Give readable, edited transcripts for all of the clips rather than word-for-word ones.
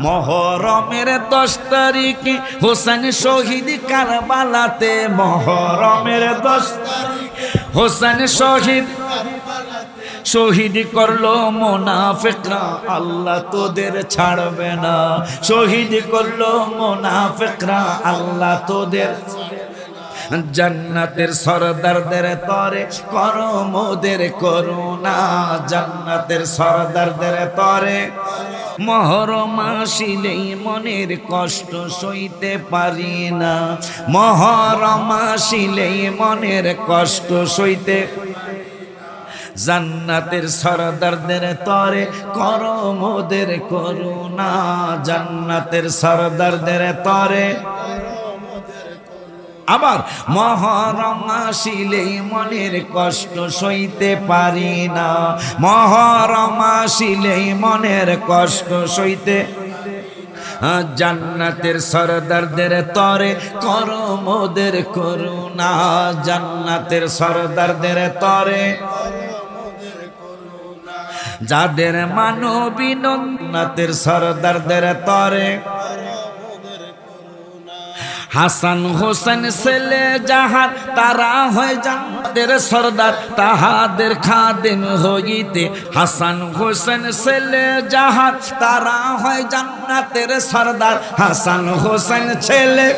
মুহররমের 10 তারিখে হোসেন শহীদ কারবালাতে, মুহররমের 10 তারিখে হোসেন শহীদ করলো মুনাফিকরা, আল্লাহ তোদের ছাড়বে না। শহীদ করলো মুনাফিকরা, আল্লাহ তোদের জান্নাতের সরদারদের তরে করো মোদের করুণা, জান্নাতের সরদারদের তরে। মুহররম আসিলেই মনের কষ্ট সইতে পারি না, মুহররম আসিলেই মনের কষ্ট সইতে। জান্নাতের সরদারদের তরে করো মোদের করুণা, জান্নাতের সরদারদের তরে। আবার মুহররম আসিলেই মনের কষ্ট সইতে পারি না, মুহররম আসিলেই মনের কষ্ট সইতে। জান্নাতের সরদারদের তরে করো মোদের করুণা, জান্নাতের সরদারদের তরে। যাদের মানবী জান্নাতের সরদারদের তরে। হাসান হোসেন ছেলে যাহার তারা হয় জান্নাতের সরদার, তাহাদের খাদেম হইতে। হাসান হোসেন ছেলে যাহার তারা হয় জান্নাতের সরদার, হাসান হোসেন ছেলে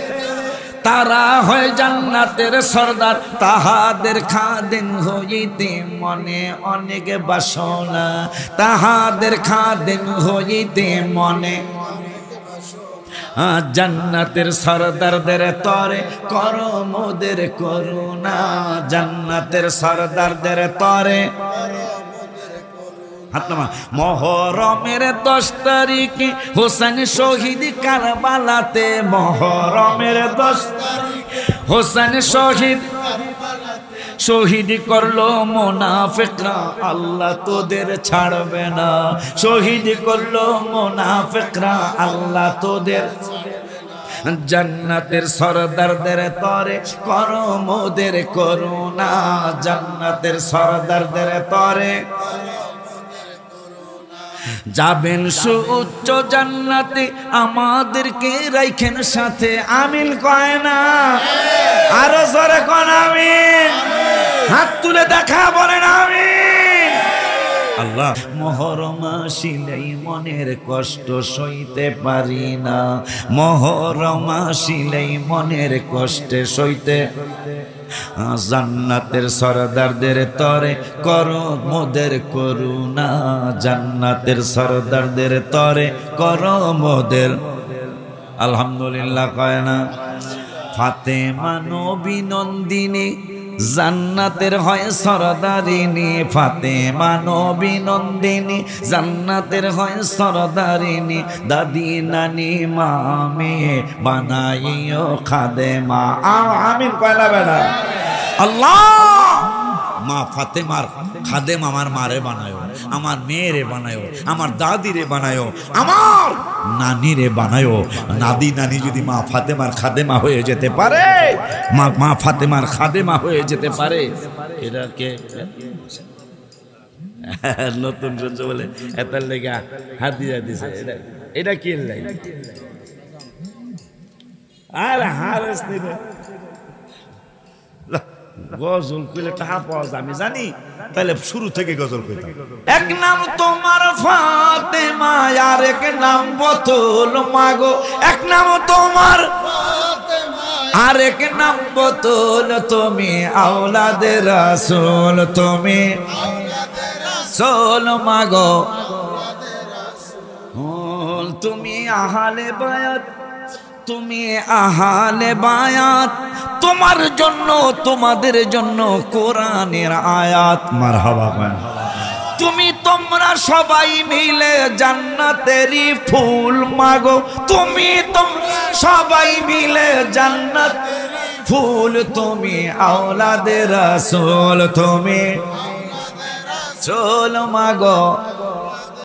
তারা হয় জান্নাতের সরদার, তাহাদের খাদেম হইতে মনে অনেক বাসনা, তাহাদের খাদেম হইতে মনে। জান্নাতের সরদারদের তরে করো মোদের করুণা, জান্নাতের সরদারদের তরে। মুহররমের 10 তারিখে হোসেন শহীদ কারবালাতে, মুহররমের 10 তারিখে হোসেন শহীদ করলো মুনাফিকরা, আল্লাহ তোদের ছাড়বে না। শহীদ করলো মুনাফিকরা, আল্লাহ তোদের। জান্নাতের সরদারদের তরে করো মোদের করুণা, জান্নাতের সরদারদের তরে। যাবেন সুউচ্চ জান্নাতে আমাদেরকে রাইখেন সাথে, আমিন কয় না? আরো জোরে কোন আমিন, হাত তুলে দেখা বলেন আমিন। আল্লাহ মুহররম আসিলেই মনের কষ্ট সইতে পারি না, মুহররম আসিলেই মনের কষ্টে সইতে। জান্নাতের সরদারদের তরে করো মোদের করুণা, জান্নাতের সরদারদের তরে করো মোদের। আলহামদুলিল্লাহ কয় না? ফাতেমা নবী নন্দিনী জান্নাতের হয় সরদারিনী, ফাতেমা নবী নন্দিনী জান্নাতের হয় সরদারিনী। দাদি নানি মামে বানাইও খাদেমা, আমিন কয়লা বেড়া। আল্লাহ মা ফাতেমার খাদেম আমার মারে বানায়ো, আমার মেয়েরে বানায়ো, আমার দাদিরে বানায়ো, আমার নানিরে বানায়ো। নাদি নানি যদি মা ফাতেমার খাদেমা হয়ে যেতে পারে, মা ফাতেমার খাদেমা হয়ে যেতে পারে, এটাকে নতুন সহ্য বলে এটার লেগা হাত দিয়ে দিছে। এটা কি লাগে? আর হারেস নিবে গজল কইলে টাকা পাওয়া যায় আমি জানি, তাহলে শুরু থেকে গজল কইতাম। এক নাম তোমার ফাতেমা, আর এক নাম বতুল মাগো। এক নাম তোমার ফাতেমা, আর এক নাম বতুল। তুমি আওলাদে রাসূল, তুমি আওলাদে রাসূল মাগো। তুমি আহলে বায়াত, তুমি আহলে বায়াত। তোমার জন্য তোমাদের জন্য কোরআনের আয়াত। মারহাবা। তুমি তোমরা সবাই মিলে জান্নাতেরই ফুল মাগো। তুমি তোমরা সবাই মিলে জান্নাতেরই ফুল। তুমি আওলাদে রাসূল, তুমি আওলাদে রাসূল মাগো।